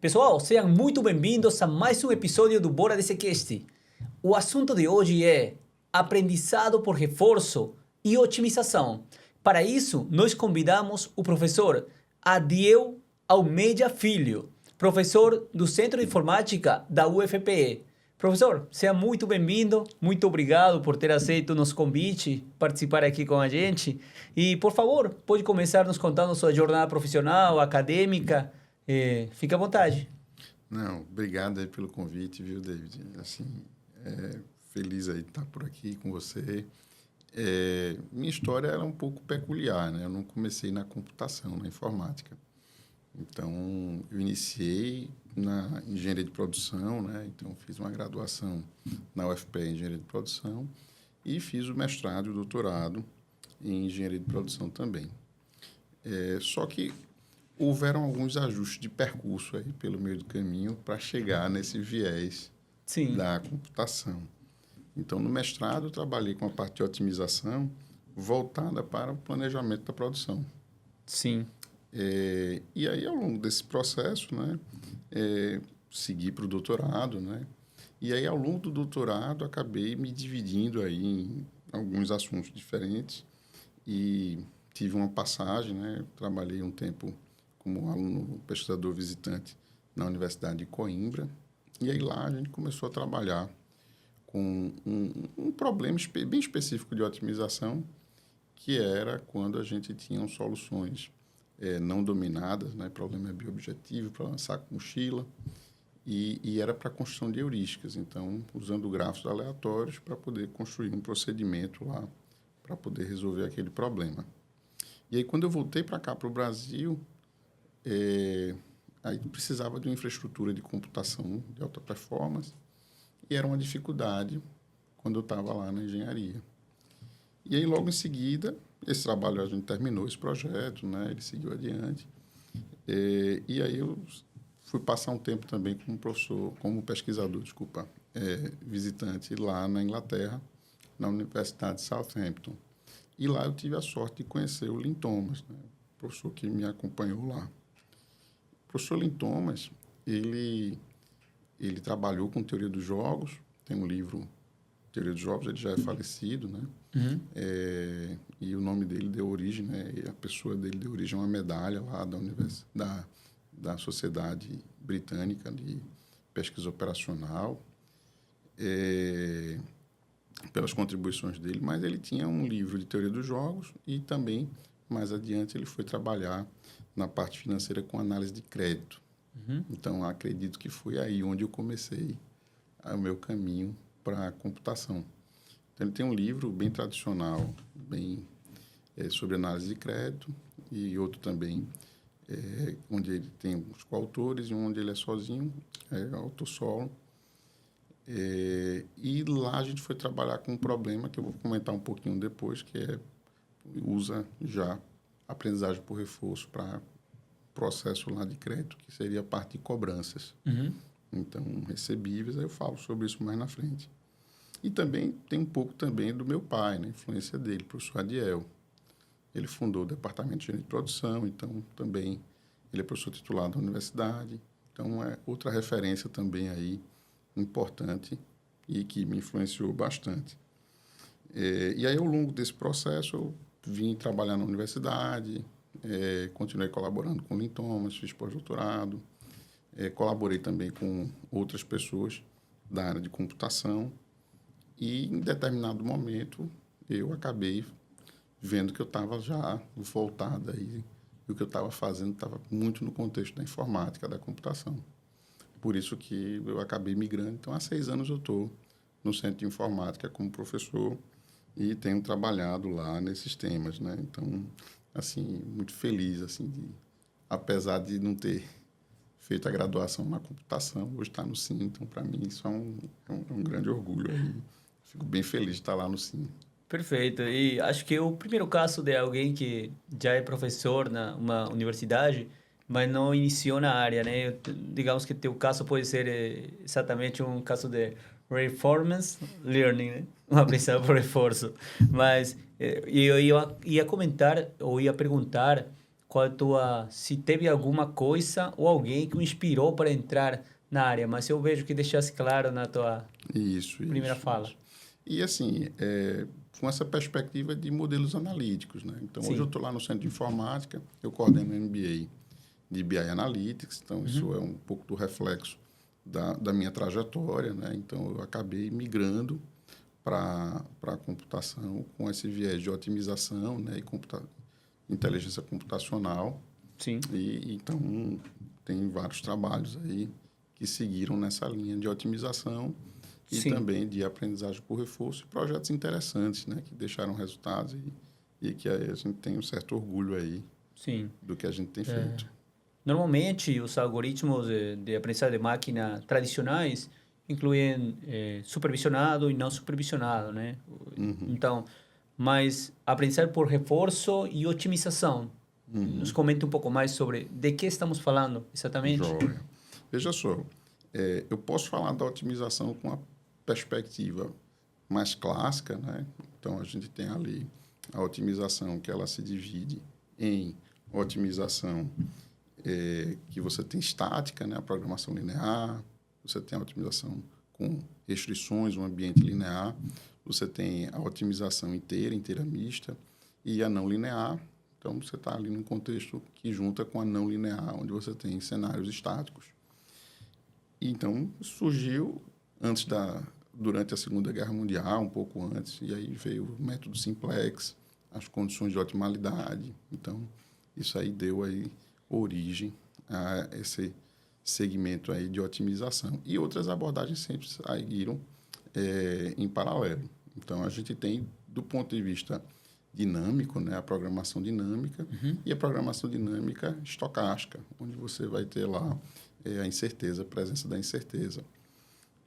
Pessoal, sejam muito bem-vindos a mais um episódio do Bora DCcast. O assunto de hoje é aprendizado por reforço e otimização. Para isso, nós convidamos o professor Adiel Almeida Filho, professor do Centro de Informática da UFPE. Professor, seja muito bem-vindo, muito obrigado por ter aceito o nosso convite, participar aqui com a gente. E, por favor, pode começar nos contando sua jornada profissional, acadêmica. Fique à vontade. Não, obrigado aí pelo convite, viu, David? Assim, feliz aí de estar por aqui com você. Minha história era um pouco peculiar, né? Eu não comecei na computação, na informática. Então, eu iniciei na engenharia de produção, né? Então, fiz uma graduação na UFPE em engenharia de produção e fiz o mestrado e o doutorado em engenharia de produção também. Só que houveram alguns ajustes de percurso aí pelo meio do caminho para chegar nesse viés Sim. da computação. Então, no mestrado, eu trabalhei com a parte de otimização voltada para o planejamento da produção. Sim. E aí, ao longo desse processo, né, segui para o doutorado, né? E aí, ao longo do doutorado, acabei me dividindo aí em alguns assuntos diferentes e tive uma passagem, né? Trabalhei um tempo como aluno pesquisador visitante na Universidade de Coimbra. E aí lá a gente começou a trabalhar com um problema bem específico de otimização, que era quando a gente tinha soluções não dominadas, né? Problema bioobjetivo, para lançar com mochila, e era para a construção de heurísticas. Então, usando grafos aleatórios para poder construir um procedimento lá, para poder resolver aquele problema. E aí, quando eu voltei para cá, para o Brasil, aí precisava de uma infraestrutura de computação de alta performance e era uma dificuldade quando eu estava lá na engenharia. E aí, logo em seguida, esse trabalho a gente terminou, esse projeto, né? Ele seguiu adiante. E aí eu fui passar um tempo também como professor, como pesquisador, visitante lá na Inglaterra, na Universidade de Southampton. E lá eu tive a sorte de conhecer o Lynn Thomas, né? O professor que me acompanhou lá. O professor Lynn Thomas, ele trabalhou com teoria dos jogos, tem um livro, Teoria dos Jogos, ele já é falecido, né? Uhum. E o nome dele deu origem, né? E a pessoa dele deu origem a uma medalha lá da Sociedade Britânica de Pesquisa Operacional, pelas contribuições dele, mas ele tinha um livro de teoria dos jogos e também, mais adiante, ele foi trabalhar na parte financeira com análise de crédito. Uhum. Então, acredito que foi aí onde eu comecei o meu caminho para a computação. Então, ele tem um livro bem tradicional, sobre análise de crédito, e outro também, onde ele tem os coautores e onde ele é sozinho, autor solo. E lá a gente foi trabalhar com um problema que eu vou comentar um pouquinho depois, que usa já aprendizagem por reforço para processo lá de crédito, que seria a parte de cobranças. Uhum. Então, recebíveis, aí eu falo sobre isso mais na frente. E também tem um pouco também do meu pai, né? Influência dele, professor Adiel. Ele fundou o Departamento de Engenharia de Produção, então também ele é professor titular da universidade. Então, é outra referência também aí importante e que me influenciou bastante. E aí, ao longo desse processo, eu vim trabalhar na universidade, continuei colaborando com o Lynn Thomas, fiz pós-doutorado, colaborei também com outras pessoas da área de computação e, em determinado momento, eu acabei vendo que eu estava já voltado aí, e o que eu estava fazendo estava muito no contexto da informática, da computação. Por isso que eu acabei migrando. Então, há 6 anos eu estou no Centro de Informática como professor e tenho trabalhado lá nesses temas, né? Então, assim, muito feliz, assim, apesar de não ter feito a graduação na computação, hoje está no SIM. Então, para mim, isso é um grande orgulho. Aí. Fico bem feliz de estar lá no SIM. Perfeito. E acho que o primeiro caso de alguém que já é professor na uma universidade, mas não iniciou na área, né? Digamos que teu caso pode ser exatamente um caso de performance learning, né? Uma aprendizagem por reforço. Mas eu ia comentar ou ia perguntar se teve alguma coisa ou alguém que o inspirou para entrar na área, mas eu vejo que deixasse claro na tua primeira fala. Isso. E assim, com essa perspectiva de modelos analíticos, né? Então, hoje eu estou lá no Centro de Informática, eu coordeno o MBA de BI Analytics, então isso é um pouco do reflexo da minha trajetória, né? Então, eu acabei migrando para a computação com esse viés de otimização, né? E inteligência computacional. Sim. E então, tem vários trabalhos aí que seguiram nessa linha de otimização e também de aprendizagem por reforço e projetos interessantes, né? Que deixaram resultados e que a gente tem um certo orgulho aí do que a gente tem feito. Normalmente, os algoritmos de aprendizagem de máquina tradicionais incluem supervisionado e não supervisionado, né? Então, mas aprendizagem por reforço e otimização. Nos comenta um pouco mais sobre de que estamos falando exatamente. Joia. Veja só, eu posso falar da otimização com a perspectiva mais clássica, né? Então, a gente tem ali a otimização que ela se divide em otimização que você tem estática, né? A programação linear, você tem a otimização com restrições, um ambiente linear, você tem a otimização inteira mista, e a não linear. Então, você está ali num contexto que junta com a não linear, onde você tem cenários estáticos. Então, surgiu durante a Segunda Guerra Mundial, um pouco antes, e aí veio o método simplex, as condições de otimalidade. Então, isso aí deu aí origem a esse segmento aí de otimização. E outras abordagens sempre saíram em paralelo. Então, a gente tem, do ponto de vista dinâmico, né, a programação dinâmica e a programação dinâmica estocástica, onde você vai ter lá a incerteza, a presença da incerteza.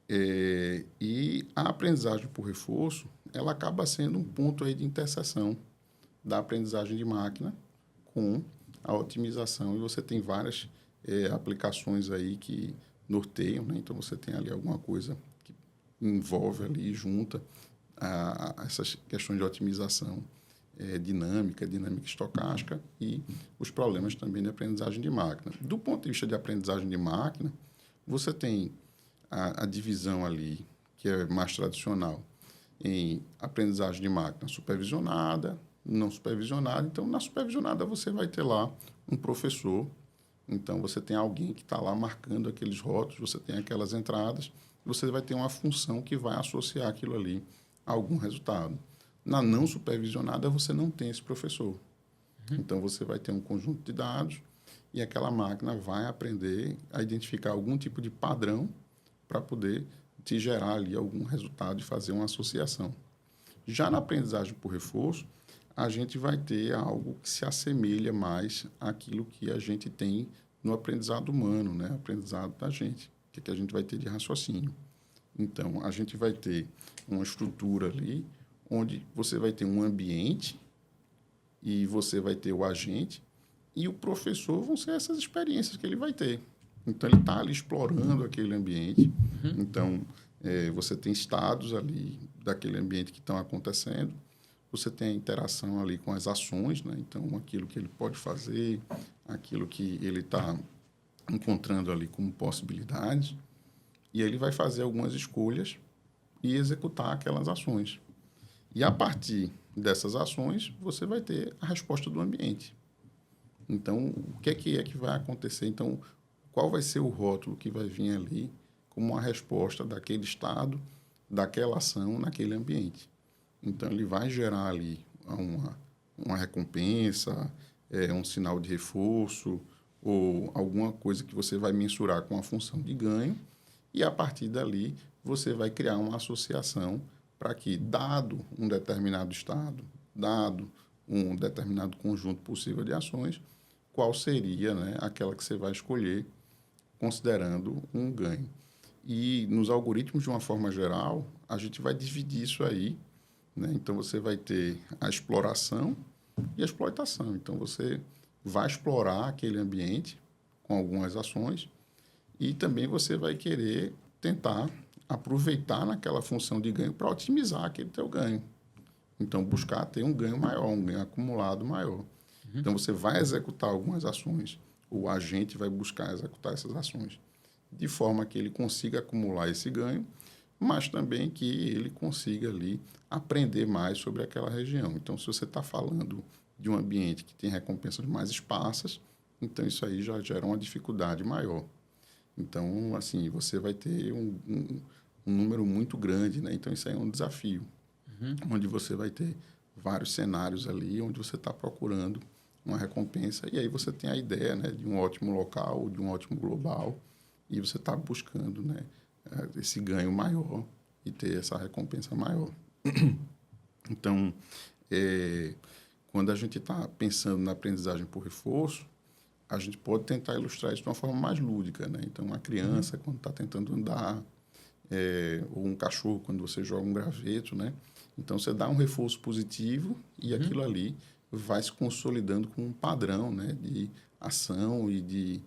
E a aprendizagem por reforço, ela acaba sendo um ponto aí de interseção da aprendizagem de máquina com a otimização, e você tem várias aplicações aí que norteiam, né? Então, você tem ali alguma coisa que envolve ali, junta essas questões de otimização dinâmica estocástica e os problemas também de aprendizagem de máquina. Do ponto de vista de aprendizagem de máquina, você tem a divisão ali, que é mais tradicional, em aprendizagem de máquina supervisionada, não supervisionada. Então, na supervisionada, você vai ter lá um professor. Então, você tem alguém que está lá marcando aqueles rótulos, você tem aquelas entradas, você vai ter uma função que vai associar aquilo ali a algum resultado. Na não supervisionada, você não tem esse professor. Então, você vai ter um conjunto de dados e aquela máquina vai aprender a identificar algum tipo de padrão para poder te gerar ali algum resultado e fazer uma associação. Já na aprendizagem por reforço, a gente vai ter algo que se assemelha mais àquilo que a gente tem no aprendizado humano, né? Aprendizado da gente, que a gente vai ter de raciocínio. Então, a gente vai ter uma estrutura ali onde você vai ter um ambiente e você vai ter o agente e o professor vão ser essas experiências que ele vai ter. Então, ele está ali explorando aquele ambiente. Então, você tem estados ali daquele ambiente que estão acontecendo. Você tem a interação ali com as ações, né? Então, aquilo que ele pode fazer, aquilo que ele está encontrando ali como possibilidades. E ele vai fazer algumas escolhas e executar aquelas ações. E, a partir dessas ações, você vai ter a resposta do ambiente. Então, o que é que vai acontecer? Então, qual vai ser o rótulo que vai vir ali como uma resposta daquele estado, daquela ação, naquele ambiente? Então, ele vai gerar ali uma recompensa, um sinal de reforço ou alguma coisa que você vai mensurar com a função de ganho, e, a partir dali, você vai criar uma associação para que, dado um determinado estado, dado um determinado conjunto possível de ações, qual seria, né, aquela que você vai escolher considerando um ganho. E nos algoritmos, de uma forma geral, a gente vai dividir isso aí, né? Então, você vai ter a exploração e a exploitação. Então, você vai explorar aquele ambiente com algumas ações e também você vai querer tentar aproveitar naquela função de ganho para otimizar aquele teu ganho. Então, buscar ter um ganho maior, um ganho acumulado maior. Então, você vai executar algumas ações, o agente vai buscar executar essas ações, de forma que ele consiga acumular esse ganho, mas também que ele consiga ali aprender mais sobre aquela região. Então, se você está falando de um ambiente que tem recompensas mais esparsas, então isso aí já gera uma dificuldade maior. Então, assim, você vai ter um número muito grande, né? Então, isso aí é um desafio, onde você vai ter vários cenários ali, onde você está procurando uma recompensa, e aí você tem a ideia, né, de um ótimo local, de um ótimo global, e você está buscando, né, esse ganho maior e ter essa recompensa maior. Então, quando a gente está pensando na aprendizagem por reforço, a gente pode tentar ilustrar isso de uma forma mais lúdica, né? Então, uma criança, quando está tentando andar, ou um cachorro, quando você joga um graveto, né? Então, você dá um reforço positivo e aquilo ali vai se consolidando com um padrão, né, de ação e de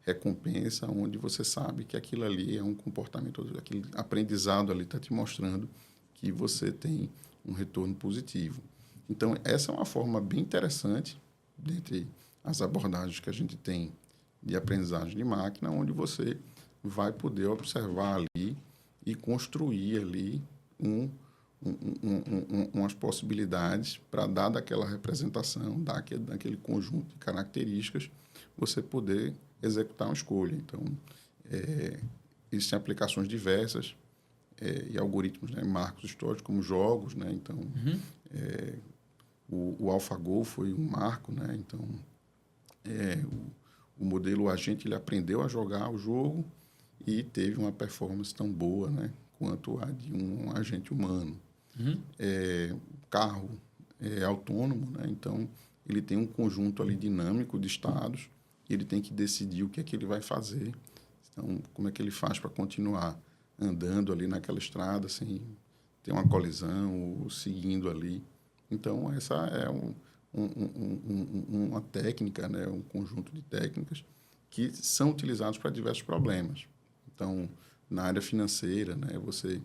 recompensa, onde você sabe que aquilo ali é um comportamento, aquele aprendizado ali está te mostrando que você tem um retorno positivo. Então, essa é uma forma bem interessante, dentre as abordagens que a gente tem de aprendizagem de máquina, onde você vai poder observar ali e construir ali umas possibilidades para, dada aquela representação, daquele conjunto de características, você poder executar uma escolha. Então, existem aplicações diversas e algoritmos, né, marcos históricos, como jogos, né? Então, o AlphaGo foi um marco, né? Então, o modelo o agente ele aprendeu a jogar o jogo e teve uma performance tão boa, né, quanto a de um agente humano. Carro autônomo, né? Então ele tem um conjunto ali dinâmico de estados e ele tem que decidir o que é que ele vai fazer. Então, como é que ele faz para continuar andando ali naquela estrada sem ter uma colisão ou seguindo ali. Então, essa é uma técnica, né? Um conjunto de técnicas que são utilizados para diversos problemas. Então, na área financeira, né, você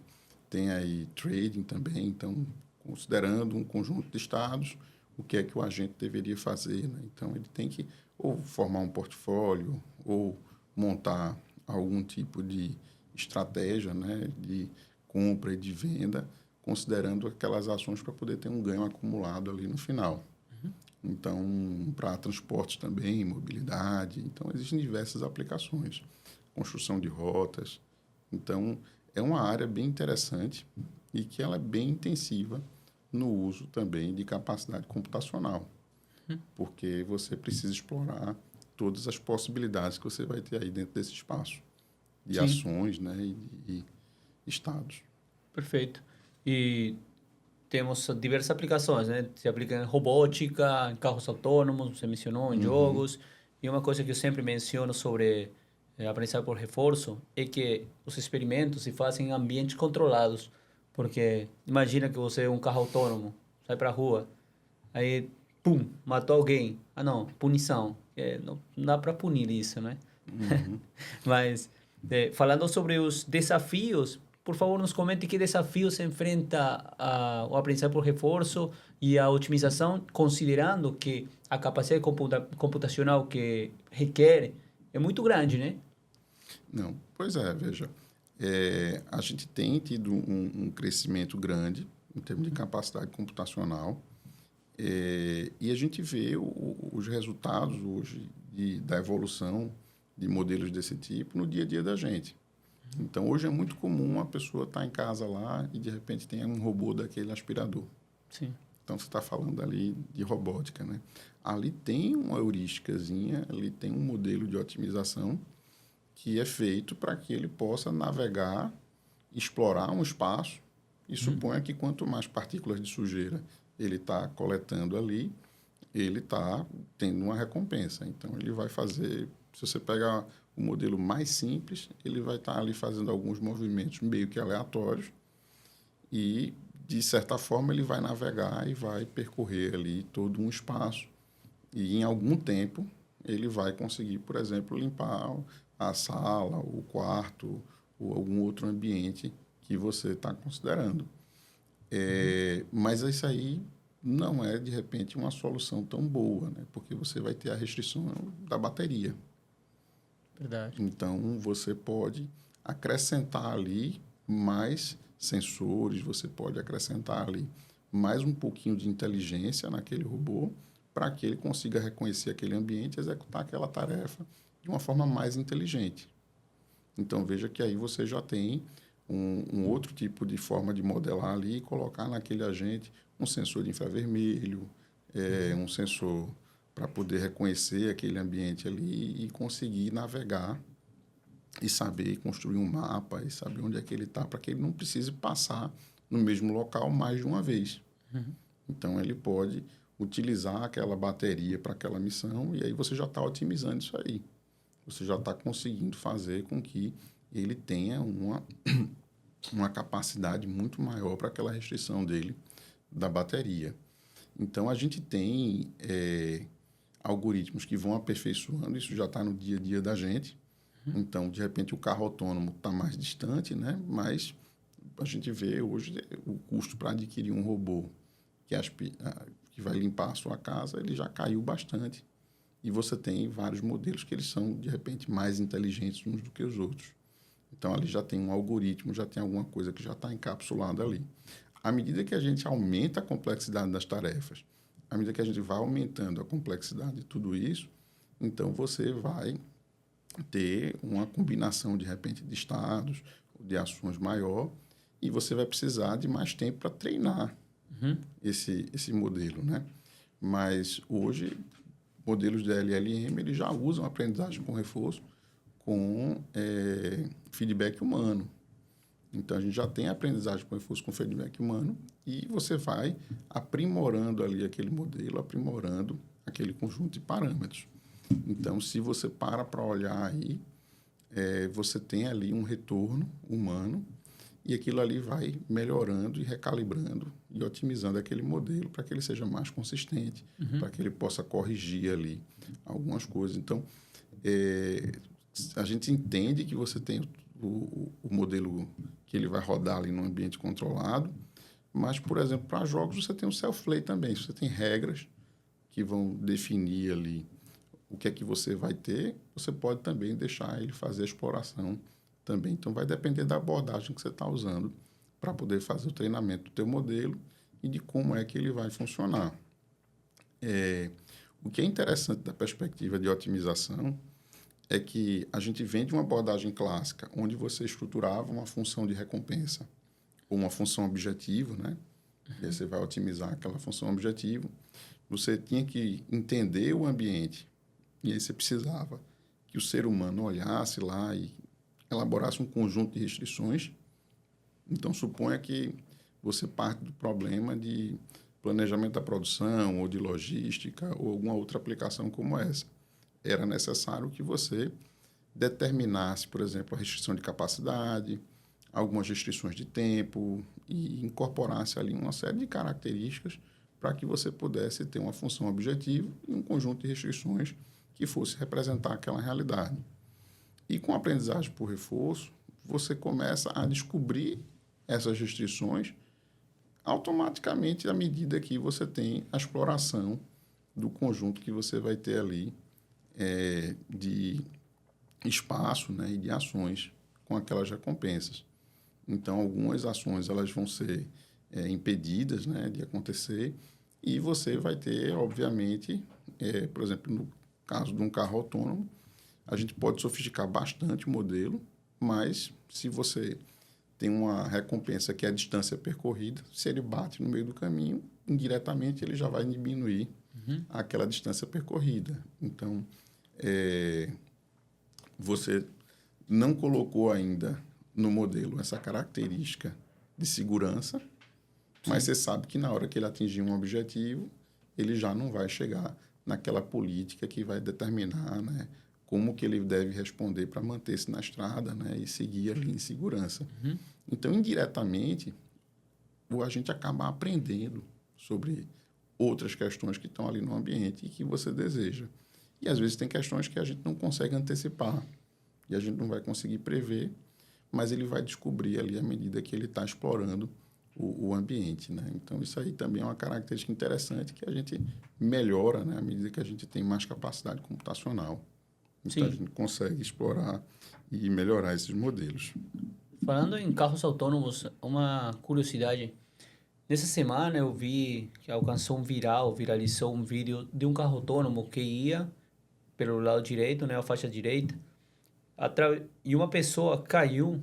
tem aí trading também. Então, considerando um conjunto de estados, o que é que o agente deveria fazer, né? Então, ele tem que ou formar um portfólio ou montar algum tipo de estratégia, né, de compra e de venda, considerando aquelas ações para poder ter um ganho acumulado ali no final. Então, para transportes também, mobilidade. Então, existem diversas aplicações. Construção de rotas. Então, é uma área bem interessante e que ela é bem intensiva no uso também de capacidade computacional, porque você precisa explorar todas as possibilidades que você vai ter aí dentro desse espaço de Sim. ações, né, e estados. Perfeito. E temos diversas aplicações, né? Se aplica em robótica, em carros autônomos, você mencionou, em jogos. E uma coisa que eu sempre menciono sobre aprendizagem por reforço é que os experimentos se fazem em ambientes controlados. Porque imagina que você é um carro autônomo, sai para a rua, aí, pum, matou alguém. Ah, não, punição. Não dá para punir isso, né? Mas, falando sobre os desafios, por favor, nos comente que desafios enfrenta o aprendizagem por reforço e a otimização, considerando que a capacidade computacional que requer é muito grande, né? Não, pois é, veja, a gente tem tido um crescimento grande em termos de capacidade computacional, e a gente vê os resultados hoje da evolução de modelos desse tipo no dia a dia da gente. Então, hoje é muito comum a pessoa estar em casa lá e, de repente, tem um robô daquele aspirador. Sim. Então, você está falando ali de robótica, né? Ali tem uma heurísticazinha, ali tem um modelo de otimização que é feito para que ele possa navegar, explorar um espaço e suponha que quanto mais partículas de sujeira ele está coletando ali, ele está tendo uma recompensa. Então, ele vai fazer... Se você pegar o modelo mais simples, ele vai estar ali fazendo alguns movimentos meio que aleatórios e, de certa forma, ele vai navegar e vai percorrer ali todo um espaço. E, em algum tempo, ele vai conseguir, por exemplo, limpar a sala, o quarto ou algum outro ambiente que você está considerando. Mas isso aí não é, de repente, uma solução tão boa, né? Porque você vai ter a restrição da bateria. Verdade. Então, você pode acrescentar ali mais sensores, você pode acrescentar ali mais um pouquinho de inteligência naquele robô para que ele consiga reconhecer aquele ambiente e executar aquela tarefa de uma forma mais inteligente. Então, veja que aí você já tem um outro tipo de forma de modelar ali e colocar naquele agente um sensor de infravermelho, um sensor para poder reconhecer aquele ambiente ali e conseguir navegar e saber construir um mapa e saber onde é que ele está, para que ele não precise passar no mesmo local mais de uma vez. Então, ele pode utilizar aquela bateria para aquela missão e aí você já está otimizando isso aí. Você já está conseguindo fazer com que ele tenha uma capacidade muito maior para aquela restrição dele da bateria. Então, a gente tem algoritmos que vão aperfeiçoando, isso já está no dia a dia da gente. Então, de repente, o carro autônomo está mais distante, né? Mas a gente vê hoje o custo para adquirir um robô que vai limpar a sua casa, ele já caiu bastante. E você tem vários modelos que eles são, de repente, mais inteligentes uns do que os outros. Então, ali já tem um algoritmo, já tem alguma coisa que já está encapsulada ali. À medida que a gente aumenta a complexidade das tarefas, à medida que a gente vai aumentando a complexidade de tudo isso, então você vai ter uma combinação, de repente, de estados, de ações maior, e você vai precisar de mais tempo para treinar esse modelo, né? Mas hoje, modelos de LLM, eles já usam aprendizagem com reforço com feedback humano. Então, a gente já tem aprendizagem com reforço com feedback humano e você vai aprimorando ali aquele modelo, aprimorando aquele conjunto de parâmetros. Então, se você para olhar aí, você tem ali um retorno humano e aquilo ali vai melhorando e recalibrando e otimizando aquele modelo para que ele seja mais consistente, para que ele possa corrigir ali algumas coisas. Então, a gente entende que você tem o modelo que ele vai rodar ali no ambiente controlado, mas, por exemplo, para jogos você tem o self-play também. Você tem regras que vão definir ali o que é que você vai ter, você pode também deixar ele fazer a exploração também. Então, vai depender da abordagem que você está usando para poder fazer o treinamento do teu modelo e de como é que ele vai funcionar. O que é interessante da perspectiva de otimização é que a gente vem de uma abordagem clássica, onde você estruturava uma função de recompensa ou uma função objetivo, né? E aí você vai otimizar aquela função objetivo. Você tinha que entender o ambiente e aí você precisava que o ser humano olhasse lá e elaborasse um conjunto de restrições. Então, suponha que você parte do problema de planejamento da produção ou de logística ou alguma outra aplicação como essa. Era necessário que você determinasse, por exemplo, a restrição de capacidade, algumas restrições de tempo e incorporasse ali uma série de características para que você pudesse ter uma função objetiva e um conjunto de restrições que fosse representar aquela realidade. E com a aprendizagem por reforço, você começa a descobrir essas restrições automaticamente à medida que você tem a exploração do conjunto que você vai ter ali de espaço, né, e de ações com aquelas recompensas. Então, algumas ações elas vão ser impedidas, né, de acontecer e você vai ter, obviamente, por exemplo, no caso de um carro autônomo, a gente pode sofisticar bastante o modelo, mas se você tem uma recompensa que é a distância percorrida, se ele bate no meio do caminho, indiretamente ele já vai diminuir aquela distância percorrida. Então, você não colocou ainda no modelo essa característica de segurança, mas você sabe que na hora que ele atingir um objetivo, ele já não vai chegar naquela política que vai determinar, né, como que ele deve responder para manter-se na estrada, né, e seguir ali em segurança. Então, indiretamente, a gente acaba aprendendo sobre outras questões que estão ali no ambiente e que você deseja. E, às vezes, tem questões que a gente não consegue antecipar e a gente não vai conseguir prever, mas ele vai descobrir ali à medida que ele está explorando o ambiente, né? Então, isso aí também é uma característica interessante que a gente melhora, né, à medida que a gente tem mais capacidade computacional. Então, a Sim. gente consegue explorar e melhorar esses modelos. Falando em carros autônomos, uma curiosidade. Nessa semana eu vi que alcançou viralizou um vídeo de um carro autônomo que ia pelo lado direito, né, a faixa direita, e uma pessoa caiu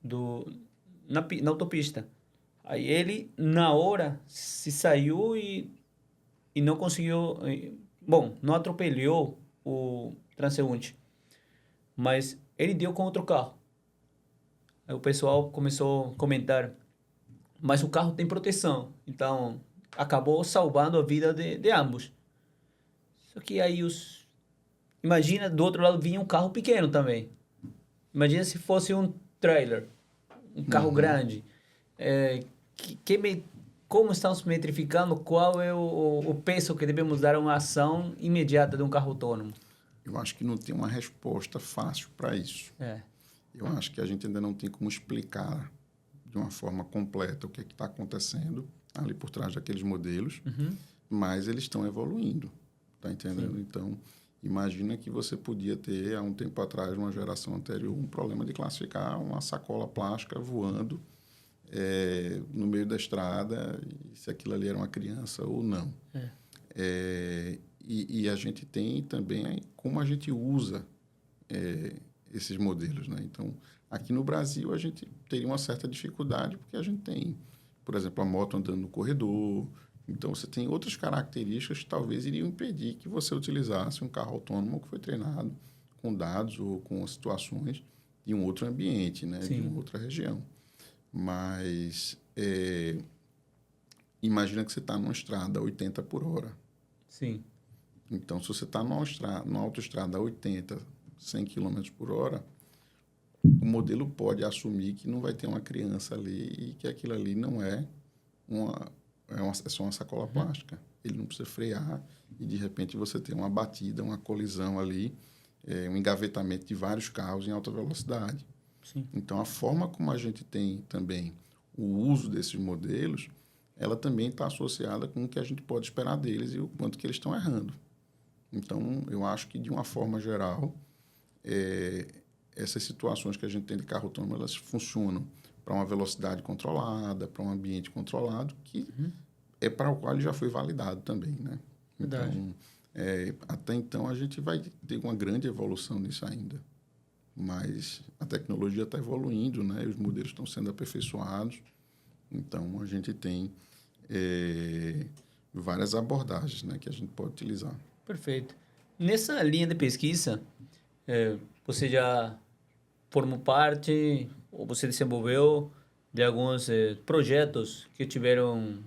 do, na autopista. Aí ele, na hora, se saiu e não conseguiu. Bom, não atropelou o transeunte, mas ele deu com outro carro. Aí o pessoal começou a comentar, mas o carro tem proteção, então acabou salvando a vida de ambos. Só que aí os. Imagina, do outro lado vinha um carro pequeno também. Imagina se fosse um trailer, um carro Uhum. grande. É, como estamos metrificando qual é o peso que devemos dar a uma ação imediata de um carro autônomo? Eu acho que não tem uma resposta fácil para isso. É, Eu acho que a gente ainda não tem como explicar de uma forma completa o que está acontecendo ali por trás daqueles modelos, mas eles estão evoluindo, tá entendendo? sim, Então, imagina que você podia ter, há um tempo atrás, uma geração anterior, um problema de classificar uma sacola plástica voando no meio da estrada, e se aquilo ali era uma criança ou não. é, E a gente tem também como a gente usa esses modelos, né? Então, aqui no Brasil, a gente teria uma certa dificuldade, porque a gente tem, por exemplo, a moto andando no corredor. Então, você tem outras características que talvez iriam impedir que você utilizasse um carro autônomo que foi treinado com dados ou com situações de um outro ambiente, né? De uma sim, outra região. Mas, imagina que você está numa estrada a 80 por hora. sim, Então, se você está numa autoestrada a 80, 100 km por hora, o modelo pode assumir que não vai ter uma criança ali e que aquilo ali não é só uma sacola plástica. Ele não precisa frear e, de repente, você tem uma batida, uma colisão ali, um engavetamento de vários carros em alta velocidade. sim, Então, a forma como a gente tem também o uso desses modelos, ela também está associada com o que a gente pode esperar deles e o quanto que eles estão errando. Então, eu acho que, de uma forma geral, essas situações que a gente tem de carro autônomo, elas funcionam para uma velocidade controlada, para um ambiente controlado, que é para o qual ele já foi validado também, né? verdade. Então, até então, a gente vai ter uma grande evolução nisso ainda. Mas a tecnologia está evoluindo, né? Os modelos estão sendo aperfeiçoados. Então, a gente tem várias abordagens, né, que a gente pode utilizar. Perfeito. Nessa linha de pesquisa, você já formou parte ou você desenvolveu de alguns projetos que tiveram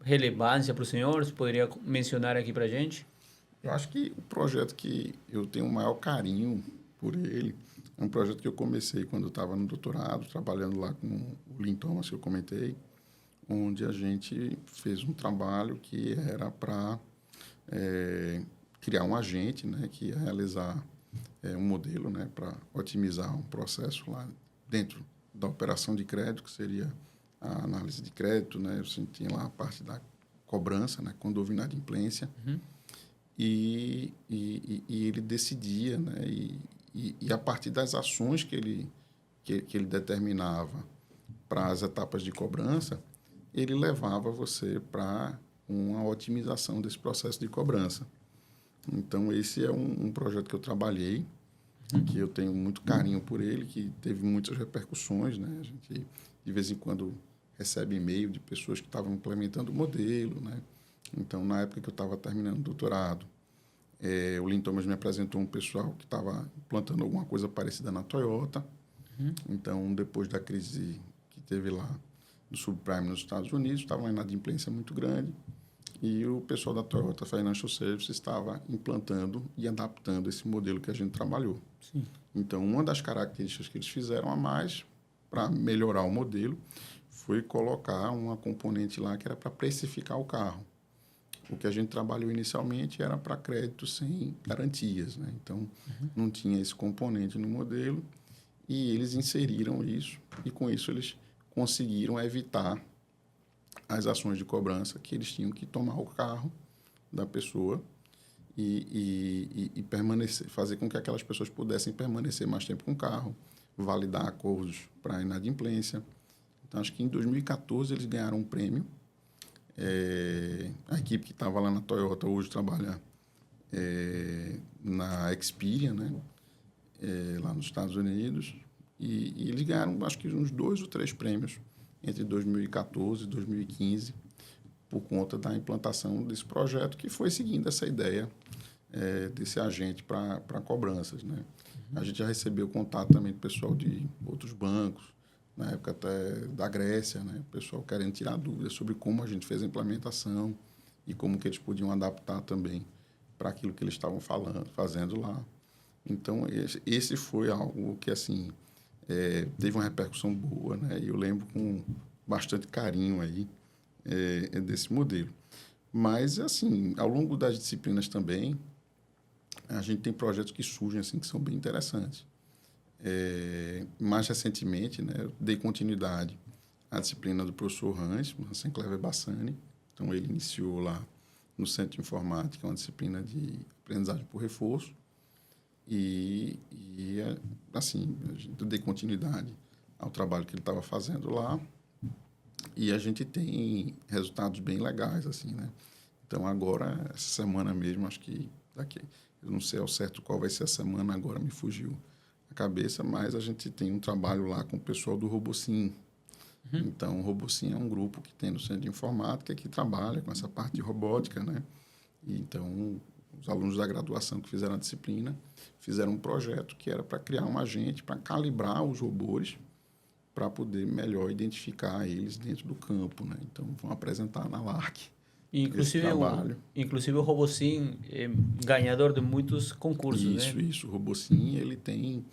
relevância para o senhor? Você poderia mencionar aqui para a gente? Eu acho que o projeto que eu tenho o maior carinho por ele é um projeto que eu comecei quando eu estava no doutorado, trabalhando lá com o Lynn Thomas, que eu comentei, onde a gente fez um trabalho que era para criar um agente, né, que ia realizar um modelo, né, para otimizar um processo lá dentro da operação de crédito, que seria a análise de crédito, né, você tinha lá a parte da cobrança, né, quando houve inadimplência, e ele decidia, né, e a partir das ações que ele determinava para as etapas de cobrança, ele levava você para uma otimização desse processo de cobrança. Então, esse é um projeto que eu trabalhei, que eu tenho muito carinho por ele, que teve muitas repercussões, né? A gente, de vez em quando, recebe e-mail de pessoas que estavam implementando o modelo, né? Então, na época que eu estava terminando o doutorado, o Lynn Thomas me apresentou um pessoal que estava implantando alguma coisa parecida na Toyota. Então, depois da crise que teve lá do subprime nos Estados Unidos, estava uma inadimplência muito grande, e o pessoal da Toyota Financial Services estava implantando e adaptando esse modelo que a gente trabalhou. Sim. Então, uma das características que eles fizeram a mais para melhorar o modelo foi colocar uma componente lá que era para precificar o carro. O que a gente trabalhou inicialmente era para crédito sem garantias, né? Então, não tinha esse componente no modelo, e eles inseriram isso, e com isso eles conseguiram evitar as ações de cobrança, que eles tinham que tomar o carro da pessoa e permanecer, fazer com que aquelas pessoas pudessem permanecer mais tempo com o carro, validar acordos para inadimplência. Então, acho que em 2014 eles ganharam um prêmio. A equipe que estava lá na Toyota hoje trabalha na Experian, né? Lá nos Estados Unidos. E eles ganharam, acho que uns 2 ou 3 prêmios entre 2014 e 2015 por conta da implantação desse projeto, que foi seguindo essa ideia desse agente para cobranças, né? A gente já recebeu contato também do pessoal de outros bancos, na época até da Grécia, né? O pessoal querendo tirar dúvidas sobre como a gente fez a implementação e como que eles podiam adaptar também para aquilo que eles estavam fazendo lá. Então, esse foi algo que, assim, teve uma repercussão boa, né? E eu lembro com bastante carinho aí desse modelo. Mas, assim, ao longo das disciplinas também, a gente tem projetos que surgem, assim, que são bem interessantes. Mais recentemente, né, eu dei continuidade à disciplina do professor Hans Clever Bassani. Então, ele iniciou lá no Centro de Informática uma disciplina de aprendizagem por reforço. Assim, eu dei continuidade ao trabalho que ele estava fazendo lá e a gente tem resultados bem legais, assim, né? Então, agora, essa semana mesmo, acho que daqui, eu não sei ao certo qual vai ser a semana, agora me fugiu a cabeça, mas a gente tem um trabalho lá com o pessoal do Robocin. Então, o Robocin é um grupo que tem no Centro de Informática que trabalha com essa parte de robótica, né? E, então, os alunos da graduação que fizeram a disciplina fizeram um projeto que era para criar um agente para calibrar os robôs para poder melhor identificar eles dentro do campo, né? Então, vão apresentar na LARC esse trabalho. Inclusive o Robocin é ganhador de muitos concursos, né? Isso. O Robocin, ele tem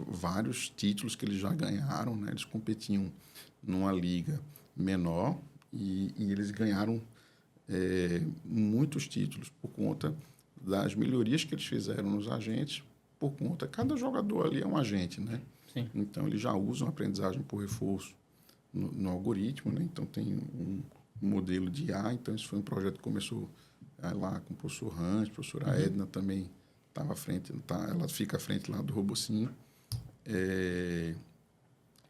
vários títulos que eles já ganharam, né? Eles competiam numa liga menor e eles ganharam muitos títulos por conta das melhorias que eles fizeram nos agentes, por conta... Cada jogador ali é um agente, né? Sim. Então, eles já usam aprendizagem por reforço no algoritmo, né? Então, tem um modelo de IA. Então, esse foi um projeto que começou lá com o professor Hans, a professora Edna também estava à frente, ela fica à frente lá do Robocin.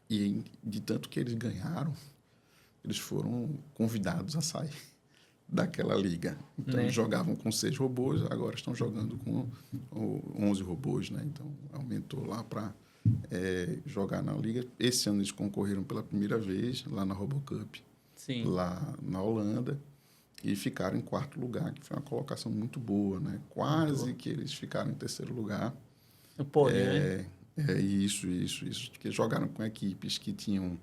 E de tanto que eles ganharam, eles foram convidados a sair daquela liga. Então, eles jogavam com 6 robôs, agora estão jogando com 11 robôs, né? Então, aumentou lá para jogar na liga. Esse ano eles concorreram pela primeira vez lá na RoboCup, lá na Holanda, e ficaram em 4º lugar, que foi uma colocação muito boa, né? Quase que eles ficaram em 3º lugar. O pódio, né? Isso. Porque jogaram com equipes que tinham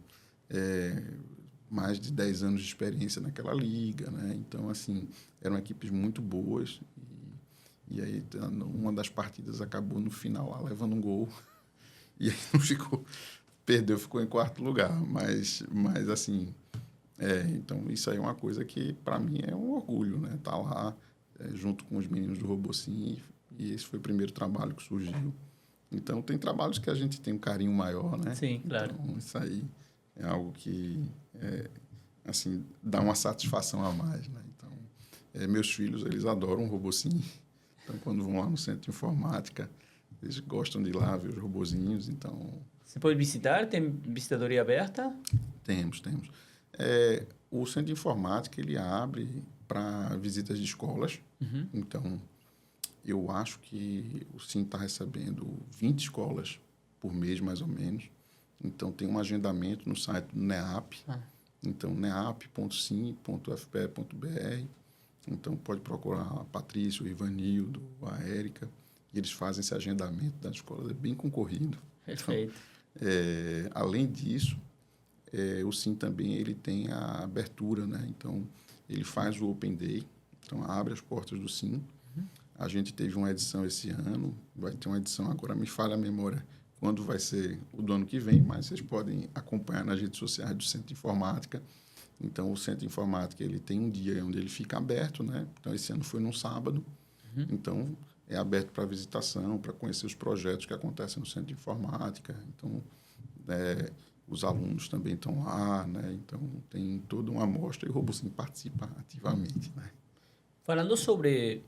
mais de 10 anos de experiência naquela liga, né? Então, assim, eram equipes muito boas. E aí, uma das partidas acabou no final lá levando um gol. E aí não ficou... Perdeu, ficou em 4º lugar. Mas assim... então, isso aí é uma coisa que, para mim, é um orgulho, né? Estar lá junto com os meninos do Robocin. E esse foi o primeiro trabalho que surgiu. Então, tem trabalhos que a gente tem um carinho maior, né? Sim, claro. Então, isso aí é algo que, assim, dá uma satisfação a mais, né? Então, meus filhos, eles adoram o Robocin. Então, quando vão lá no Centro de Informática, eles gostam de ir lá ver os robozinhos, então... Você pode visitar? Tem visitadoria aberta? Temos. O Centro de Informática, ele abre para visitas de escolas. Então, eu acho que o SIM está recebendo 20 escolas por mês, mais ou menos. Então, tem um agendamento no site do NEAP. Então, neap.sim.fpe.br. Então, pode procurar a Patrícia, o Ivanildo, a Érica. E eles fazem esse agendamento das escolas. É bem concorrido. Perfeito. Então, além disso, o SIM também ele tem a abertura, né? Então, ele faz o Open Day. Então, abre as portas do SIM. A gente teve uma edição esse ano. Vai ter uma edição agora, me falha a memória, quando vai ser o do ano que vem, mas vocês podem acompanhar nas redes sociais do Centro de Informática. Então, o Centro de Informática ele tem um dia onde ele fica aberto, né? Então, esse ano foi num sábado. Então, é aberto para visitação, para conhecer os projetos que acontecem no Centro de Informática. Então, né? Os alunos também estão lá, né? Então, tem toda uma amostra e o Robosim participa ativamente, né? Falando sobre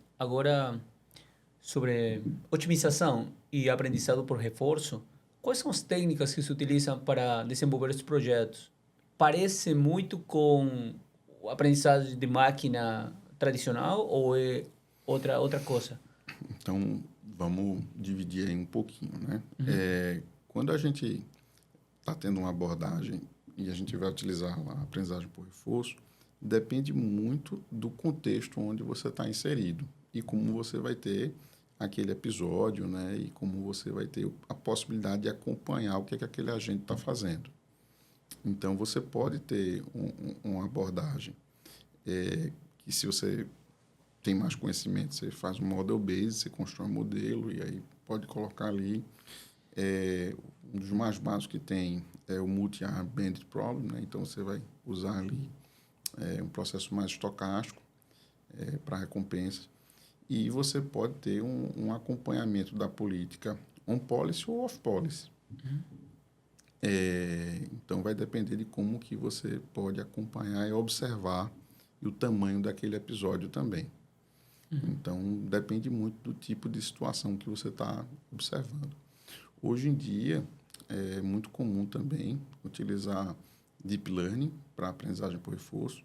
otimização e aprendizado por reforço, quais são as técnicas que se utilizam para desenvolver esses projetos? Parece muito com o aprendizagem de máquina tradicional ou é outra coisa? Então, vamos dividir aí um pouquinho, né? Quando a gente está tendo uma abordagem e a gente vai utilizar lá a aprendizagem por reforço, depende muito do contexto onde você está inserido e como você vai ter aquele episódio, né? E como você vai ter a possibilidade de acompanhar o que é que aquele agente está fazendo. Então, você pode ter uma abordagem que, se você tem mais conhecimento, você faz um model base, você constrói um modelo e aí pode colocar ali. Um dos mais básicos que tem é o Multi-Arm Bandit Problem, né? Então, você vai usar ali um processo mais estocástico para recompensa. E você pode ter um acompanhamento da política on-policy ou off-policy. Então, vai depender de como que você pode acompanhar e observar e o tamanho daquele episódio também. Então, depende muito do tipo de situação que você está observando. Hoje em dia, é muito comum também utilizar Deep Learning para aprendizagem por reforço.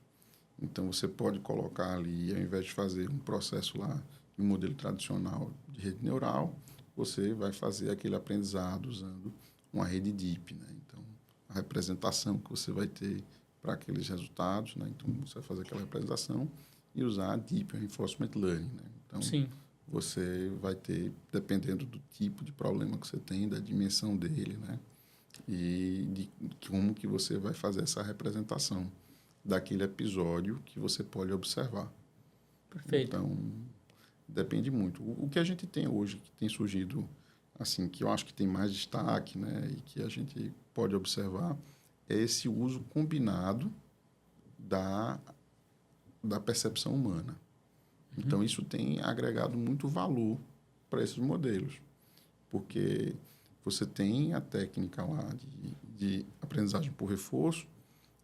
Então, você pode colocar ali, ao invés de fazer um processo lá de um modelo tradicional de rede neural, você vai fazer aquele aprendizado usando uma rede deep, né? Então, a representação que você vai ter para aqueles resultados, né? Então, você vai fazer aquela representação e usar Deep Reinforcement Learning, né? Então, Sim. Você vai ter, dependendo do tipo de problema que você tem, da dimensão dele, né? E de como que você vai fazer essa representação daquele episódio que você pode observar. Perfeito. Então, depende muito. O que a gente tem hoje, que tem surgido, assim, que eu acho que tem mais destaque, né? E que a gente pode observar, é esse uso combinado da percepção humana. Então, isso tem agregado muito valor para esses modelos, porque você tem a técnica lá de aprendizagem por reforço,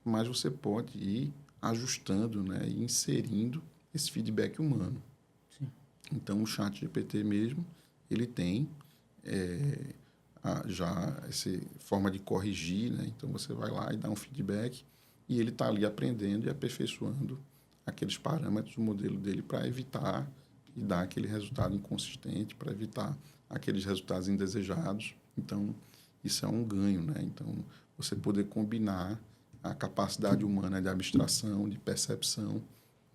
mas você pode ir ajustando, né, e inserindo esse feedback humano. Sim. Então, o ChatGPT mesmo, ele tem já essa forma de corrigir, né? Então, você vai lá e dá um feedback e ele está ali aprendendo e aperfeiçoando aqueles parâmetros do modelo dele para evitar e dar aquele resultado inconsistente, para evitar aqueles resultados indesejados. Então, isso é um ganho, né? Então, você poder combinar a capacidade humana de abstração, de percepção.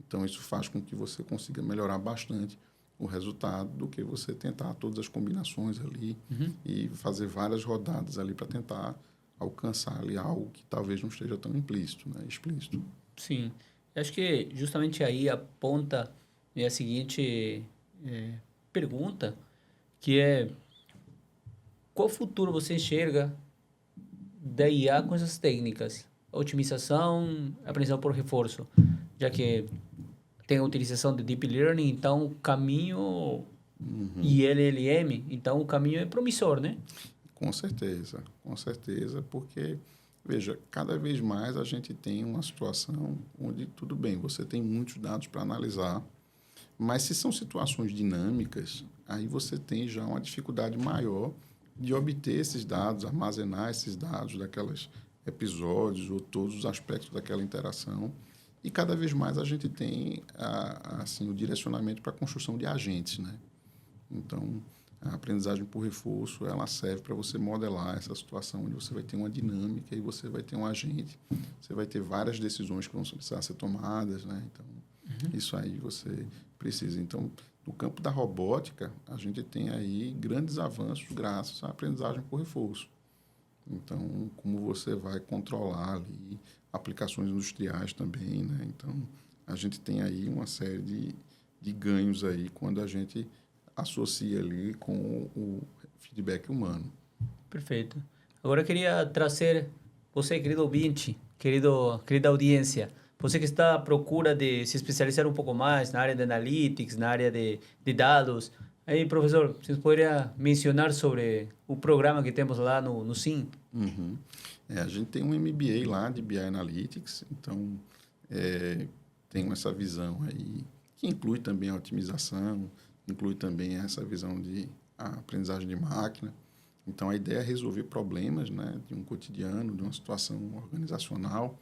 Então, isso faz com que você consiga melhorar bastante o resultado do que você tentar todas as combinações ali e fazer várias rodadas ali para tentar alcançar ali algo que talvez não esteja tão implícito, né? Explícito. Sim. Eu acho que justamente aí aponta a seguinte pergunta, que é: qual futuro você enxerga da IA com essas técnicas? Otimização, aprendizado por reforço, já que tem a utilização de Deep Learning, então o caminho e LLM, então o caminho é promissor, né? Com certeza, porque, veja, cada vez mais a gente tem uma situação onde, tudo bem, você tem muitos dados para analisar, mas se são situações dinâmicas, aí você tem já uma dificuldade maior de obter esses dados, armazenar esses dados daqueles episódios ou todos os aspectos daquela interação. E cada vez mais a gente tem assim, o direcionamento para a construção de agentes, né? Então, a aprendizagem por reforço, ela serve para você modelar essa situação onde você vai ter uma dinâmica e você vai ter um agente, você vai ter várias decisões que vão precisar ser tomadas, né? Então, isso aí você precisa. Então, no campo da robótica, a gente tem aí grandes avanços graças à aprendizagem por reforço. Então, como você vai controlar ali aplicações industriais também, né? Então, a gente tem aí uma série de ganhos aí quando a gente associa ali com o feedback humano. Perfeito. Agora eu queria trazer você, querido ouvinte, querida audiência, você que está à procura de se especializar um pouco mais na área de analytics, na área de dados, Aí, professor, você poderia mencionar sobre o programa que temos lá no SIM? Uhum. A gente tem um MBA lá de BI Analytics, então tenho essa visão aí, que inclui também a otimização, inclui também essa visão de a aprendizagem de máquina. Então, a ideia é resolver problemas, né, de um cotidiano, de uma situação organizacional,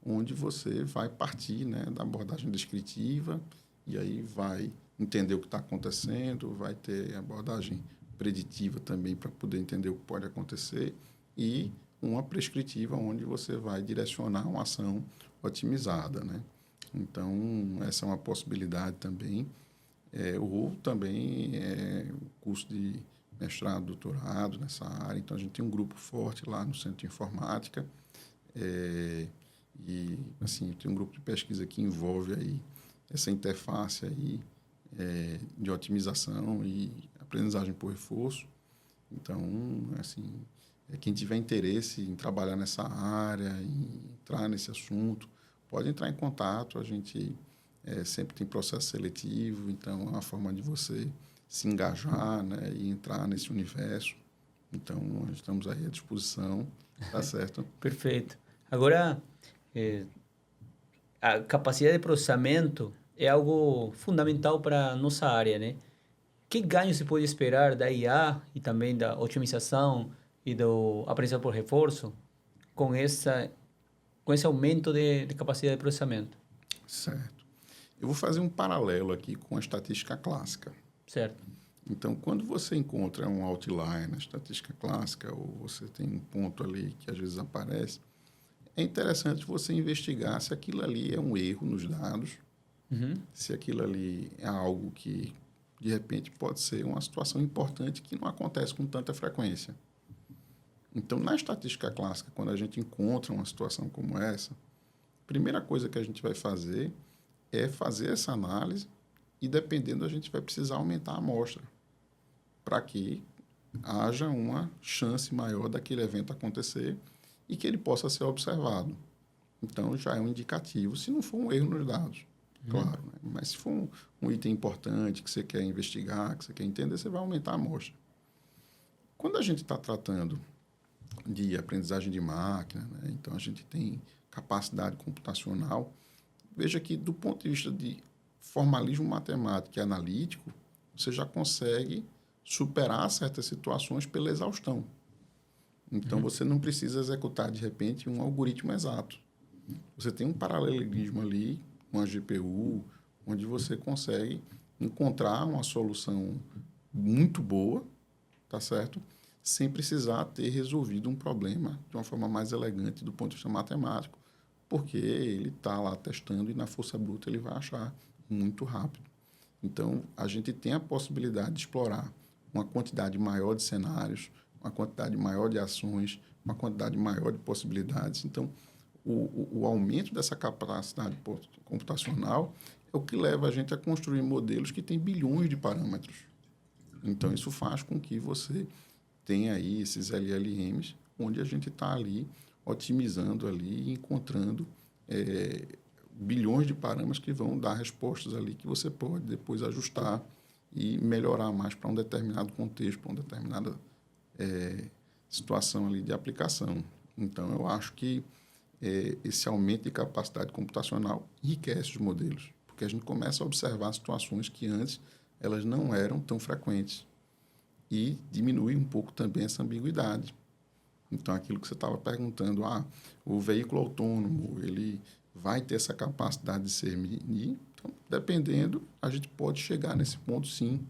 onde você vai partir, né, da abordagem descritiva e aí vai entender o que está acontecendo, vai ter abordagem preditiva também para poder entender o que pode acontecer e uma prescritiva onde você vai direcionar uma ação otimizada, né? Então, essa é uma possibilidade também. Ou também o curso de mestrado, doutorado nessa área. Então, a gente tem um grupo forte lá no Centro de Informática. E, assim, tem um grupo de pesquisa que envolve aí essa interface aí, de otimização e aprendizagem por reforço. Então, assim, quem tiver interesse em trabalhar nessa área, em entrar nesse assunto, pode entrar em contato. A gente sempre tem processo seletivo, então é uma forma de você se engajar, né, e entrar nesse universo. Então, nós estamos aí à disposição, tá certo? Perfeito. Agora, a capacidade de processamento é algo fundamental para a nossa área, né? Que ganho se pode esperar da IA e também da otimização e do aprendizado por reforço com esse aumento de capacidade de processamento? Certo. Eu vou fazer um paralelo aqui com a estatística clássica. Certo. Então, quando você encontra um outlier na estatística clássica, ou você tem um ponto ali que às vezes aparece, é interessante você investigar se aquilo ali é um erro nos dados, se aquilo ali é algo que, de repente, pode ser uma situação importante que não acontece com tanta frequência. Então, na estatística clássica, quando a gente encontra uma situação como essa, a primeira coisa que a gente vai fazer é fazer essa análise e, dependendo, a gente vai precisar aumentar a amostra para que haja uma chance maior daquele evento acontecer e que ele possa ser observado. Então, já é um indicativo, se não for um erro nos dados, claro. Né? Mas se for um item importante que você quer investigar, que você quer entender, você vai aumentar a amostra. Quando a gente está tratando de aprendizagem de máquina, né? Então, a gente tem capacidade computacional. Veja que, do ponto de vista de formalismo matemático e analítico, você já consegue superar certas situações pela exaustão. Então, você não precisa executar, de repente, um algoritmo exato. Você tem um paralelismo ali com a GPU, onde você consegue encontrar uma solução muito boa, tá certo? Sem precisar ter resolvido um problema de uma forma mais elegante do ponto de vista matemático, porque ele está lá testando e na força bruta ele vai achar muito rápido. Então, a gente tem a possibilidade de explorar uma quantidade maior de cenários, uma quantidade maior de ações, uma quantidade maior de possibilidades. Então, o aumento dessa capacidade computacional é o que leva a gente a construir modelos que têm bilhões de parâmetros. Então, isso faz com que você tenha aí esses LLMs, onde a gente está ali otimizando ali e encontrando bilhões de parâmetros que vão dar respostas ali que você pode depois ajustar e melhorar mais para um determinado contexto, para uma determinada situação ali de aplicação. Então, eu acho que esse aumento de capacidade computacional enriquece os modelos, porque a gente começa a observar situações que antes elas não eram tão frequentes e diminui um pouco também essa ambiguidade. Então, aquilo que você estava perguntando, o veículo autônomo, ele vai ter essa capacidade de ser mini? Então, dependendo, a gente pode chegar nesse ponto, sim,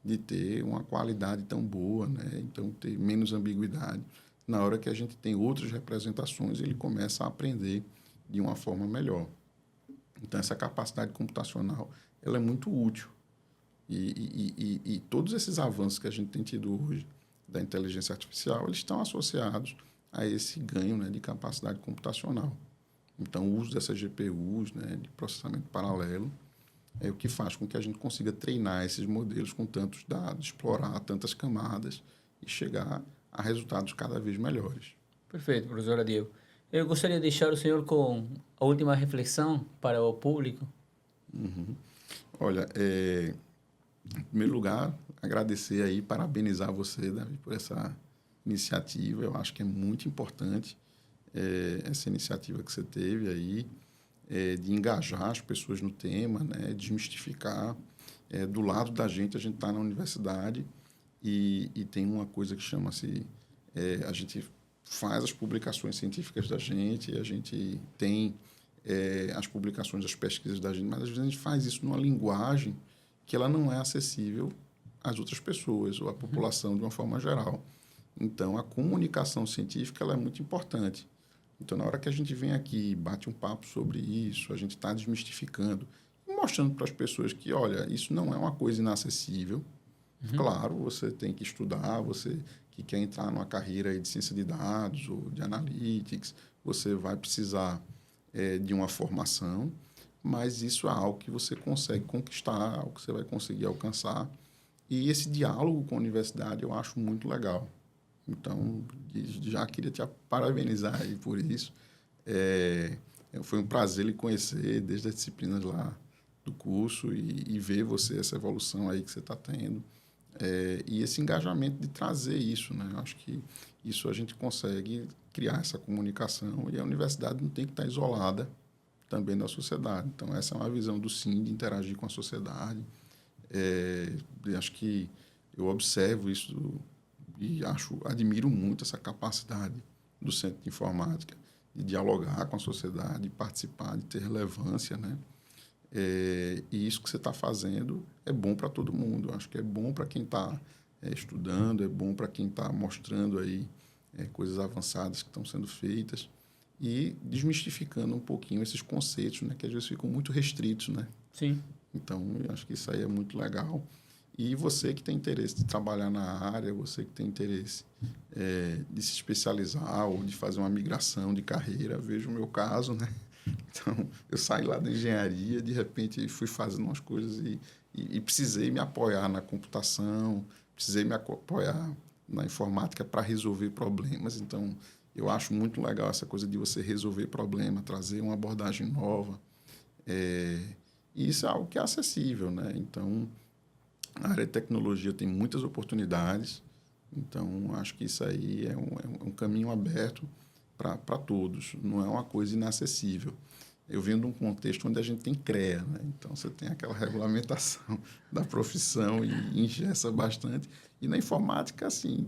de ter uma qualidade tão boa, né? Então, ter menos ambiguidade. Na hora que a gente tem outras representações, ele começa a aprender de uma forma melhor. Então, essa capacidade computacional ela é muito útil. E todos esses avanços que a gente tem tido hoje da inteligência artificial, eles estão associados a esse ganho, né, de capacidade computacional. Então, o uso dessas GPUs, né, de processamento paralelo, é o que faz com que a gente consiga treinar esses modelos com tantos dados, explorar tantas camadas e chegar a resultados cada vez melhores. Perfeito, professor Diego. Eu gostaria de deixar o senhor com a última reflexão para o público. Uhum. Olha, Em primeiro lugar, agradecer aí, parabenizar você, Davi, por essa iniciativa. Eu acho que é muito importante essa iniciativa que você teve aí, de engajar as pessoas no tema, né, desmistificar. Do lado da gente, a gente está na universidade e tem uma coisa que chama-se... a gente faz as publicações científicas da gente, a gente tem as publicações das pesquisas da gente, mas às vezes a gente faz isso numa linguagem que ela não é acessível às outras pessoas ou à população de uma forma geral. Então, a comunicação científica ela é muito importante. Então, na hora que a gente vem aqui e bate um papo sobre isso, a gente está desmistificando e mostrando para as pessoas que, olha, isso não é uma coisa inacessível. Claro, você tem que estudar, você que quer entrar numa carreira aí de ciência de dados ou de analytics, você vai precisar de uma formação, mas isso é algo que você consegue conquistar, algo que você vai conseguir alcançar. E esse diálogo com a universidade eu acho muito legal. Então, já queria te parabenizar aí por isso. Foi um prazer lhe conhecer desde as disciplinas lá do curso e ver você, essa evolução aí que você está tendo. E esse engajamento de trazer isso, né? Eu acho que isso a gente consegue criar essa comunicação e a universidade não tem que estar isolada também da sociedade. Então, essa é uma visão do SIM de interagir com a sociedade. Acho que eu observo isso e admiro muito essa capacidade do Centro de Informática de dialogar com a sociedade, de participar, de ter relevância, né? E isso que você está fazendo é bom para todo mundo. Eu acho que é bom para quem está estudando, é bom para quem está mostrando aí coisas avançadas que estão sendo feitas e desmistificando um pouquinho esses conceitos, né, que às vezes ficam muito restritos, né? Sim. Então, eu acho que isso aí é muito legal. E você que tem interesse de trabalhar na área, você que tem interesse de se especializar ou de fazer uma migração de carreira, veja o meu caso, né? Então, eu saí lá da engenharia, de repente fui fazendo umas coisas e precisei me apoiar na computação, precisei me apoiar na informática para resolver problemas. Então, eu acho muito legal essa coisa de você resolver problema, trazer uma abordagem nova. E isso é algo que é acessível, né? Então, a área de tecnologia tem muitas oportunidades. Então, acho que isso aí é um caminho aberto para todos. Não é uma coisa inacessível. Eu venho de um contexto onde a gente tem CREA, né? Então, você tem aquela regulamentação da profissão e engessa bastante. E na informática, assim,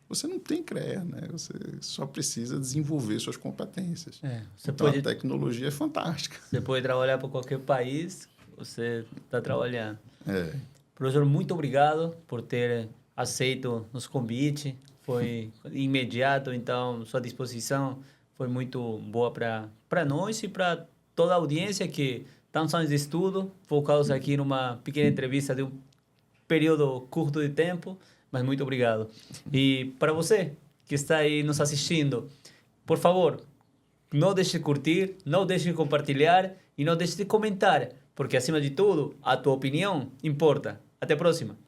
você não tem CREA, né? Você só precisa desenvolver suas competências. Então, a tecnologia é fantástica. Você pode trabalhar para qualquer país, você está trabalhando. Professor, muito obrigado por ter aceito nosso convite. Foi imediato, então sua disposição foi muito boa para nós e para toda a audiência que estamos anos de estudo, focados aqui numa pequena entrevista de um período curto de tempo, mas muito obrigado. E para você que está aí nos assistindo, por favor, não deixe de curtir, não deixe de compartilhar e não deixe de comentar, porque acima de tudo, a tua opinião importa. Até a próxima.